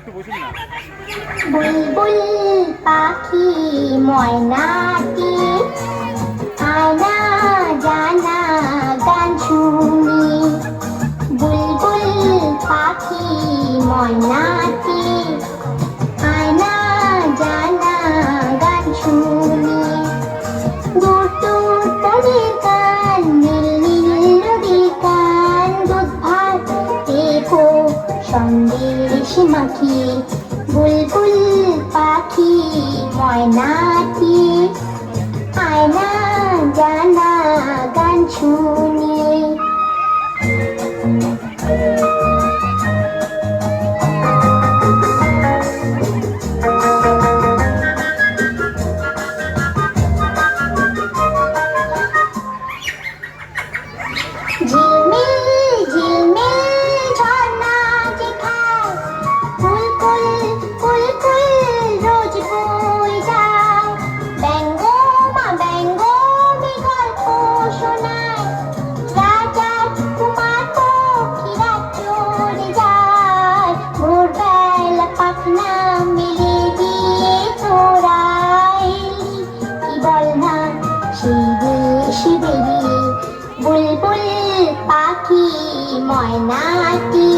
একটু বসুন না। বুলবুল পাখি ময়নাটি আয়না জানা গান শুনি। বুলবুল পাখি ময়নাটি আয়না জানা গান শুনি। দূর দূর তরের গান নীল নীল নদীর গান দুধ ভাত দেখো সন্দেশ মাখি। বুলবুল পাখি ময়নাটি আয়না জানা গান শুনি। ঝিলমিল ঝিলমিল ঝর্ণা যে খায় ফুলকুল ফুলকুল রোজ বয়ে যায়। ব্যঙ্গো মা ব্যঙ্গো গল্প শোনায়। রাজা কুমার পক্ষীরা চলে যায়। ভোরবেলা পাখনা মেলে দিয়ে তোরাই কি বল না সেই দেশে বেরিয়ে। বুলবুল পাখি ময়নাটি